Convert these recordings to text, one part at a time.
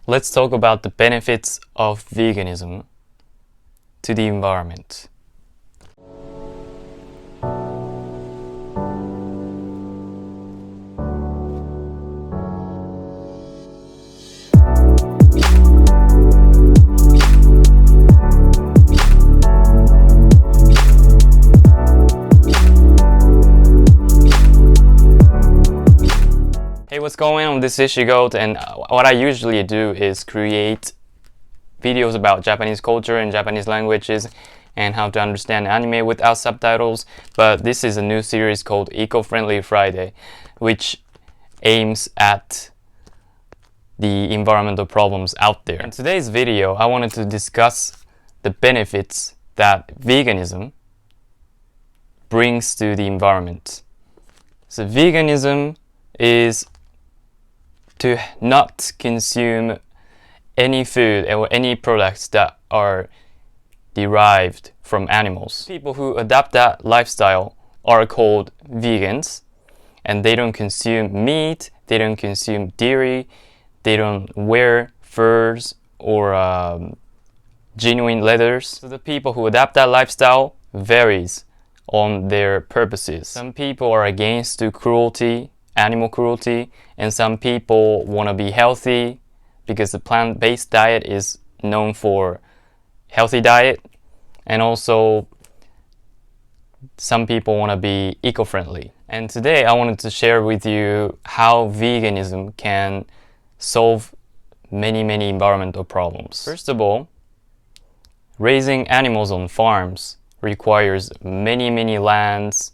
Let's talk about the benefits of veganism to the environment. Hey, what's going on? This is Shishi Goat, and what I usually do is create videos about Japanese culture and Japanese languages and how to understand anime without subtitles. But this is a new series called Eco-Friendly Friday, which aims at the environmental problems out there. In today's video, I wanted to discuss the benefits that veganism brings to the environment. So veganism is to not consume any food or any products that are derived from animals. People who adopt that lifestyle are called vegans, and they don't consume meat, they don't consume dairy, they don't wear furs or genuine leathers. So the people who adopt that lifestyle varies on their purposes. Some people are against to cruelty, animal cruelty, and some people want to be healthy because the plant-based diet is known for healthy diet, and also some people want to be eco-friendly. And today I wanted to share with you how veganism can solve many environmental problems. First of all, raising animals on farms requires many lands,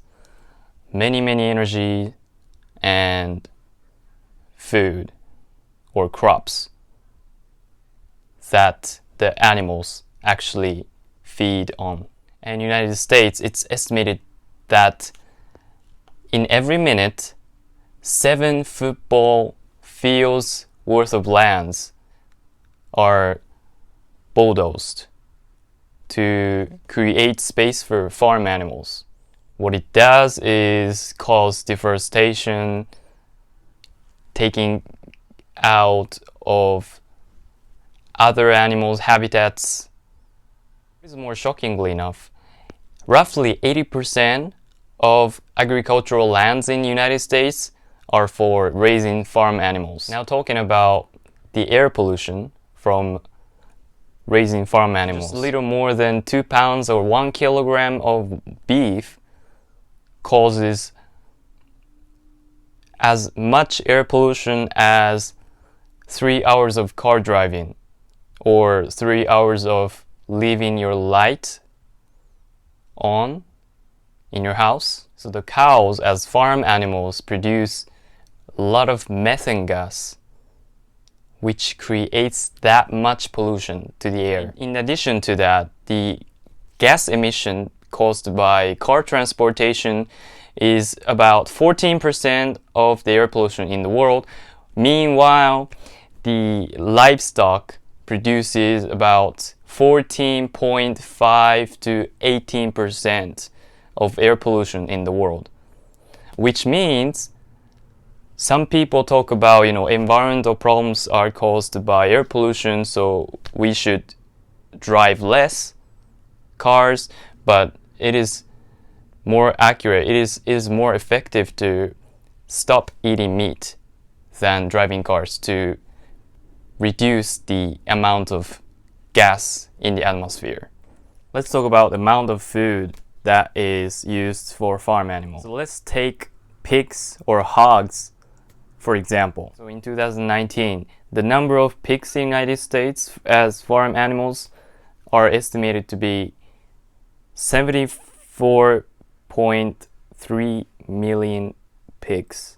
many energy and food or crops that the animals actually feed on. And in the United States, it's estimated that in every minute, 7 football fields worth of lands are bulldozed to create space for farm animals. What it does is cause deforestation, taking out of other animals' habitats. This is more shockingly enough, roughly 80% of agricultural lands in the United States are for raising farm animals. Now talking about the air pollution from raising farm animals. Just a little more than 2 pounds or 1 kilogram of beef causes as much air pollution as 3 hours of car driving or 3 hours of leaving your light on in your house. So the cows as farm animals produce a lot of methane gas, which creates that much pollution to the air. In addition to that, the gas emission caused by car transportation is about 14% of the air pollution in the world. Meanwhile, the livestock produces about 14.5 to 18% of air pollution in the world, which means some people talk about, environmental problems are caused by air pollution, so we should drive less cars, but it is more accurate, it is more effective to stop eating meat than driving cars to reduce the amount of gas in the atmosphere. Let's talk about the amount of food that is used for farm animals. So let's take pigs or hogs for example. So in 2019, the number of pigs in the United States as farm animals are estimated to be 74.3 million pigs.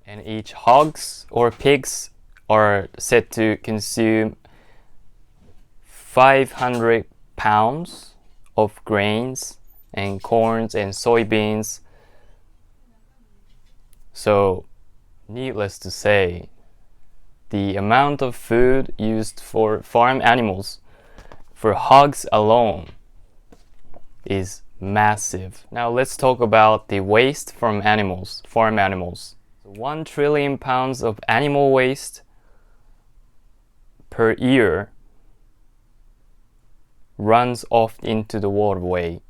And each hogs or pigs are said to consume 500 pounds of grains and corns and soybeans. So needless to say, the amount of food used for farm animals for hogs alone is massive. Now let's talk about the waste from animals, farm animals. 1 trillion pounds of animal waste per year runs off into the waterway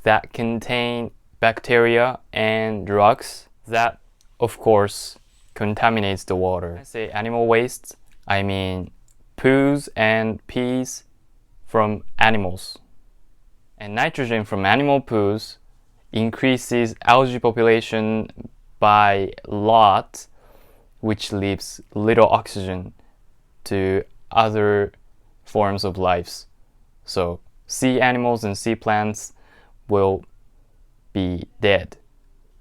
that contain bacteria and drugs that, of course, contaminates the water. When I say animal waste, I mean poos and pees from animals. And nitrogen from animal poos increases algae population by a lot, which leaves little oxygen to other forms of lives. So sea animals and sea plants will be dead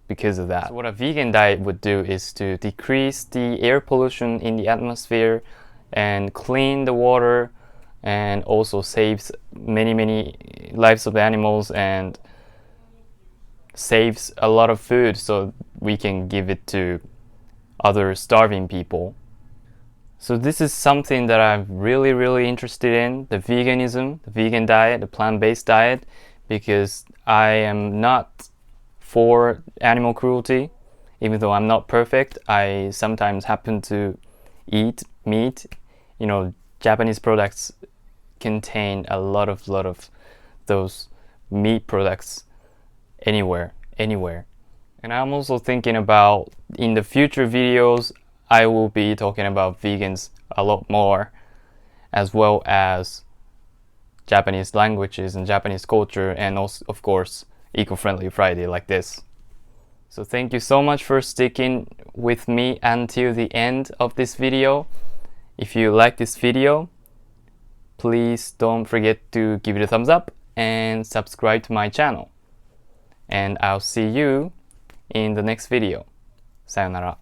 because of that. So what a vegan diet would do is to decrease the air pollution in the atmosphere and clean the water, and also saves many lives of animals and saves a lot of food so we can give it to other starving people. So this is something that I'm really interested in, the veganism, the vegan diet, the plant-based diet, because I am not for animal cruelty. Even though I'm not perfect, I sometimes happen to eat meat. You know, Japanese products contain a lot of those meat products anywhere. And I'm also thinking about, in the future videos, I will be talking about vegans a lot more, as well as Japanese languages and Japanese culture, and also, of course, Eco-Friendly Friday like this. So thank you so much for sticking with me until the end of this video. If you like this video, please don't forget to give it a thumbs up and subscribe to my channel. And I'll see you in the next video. Sayonara.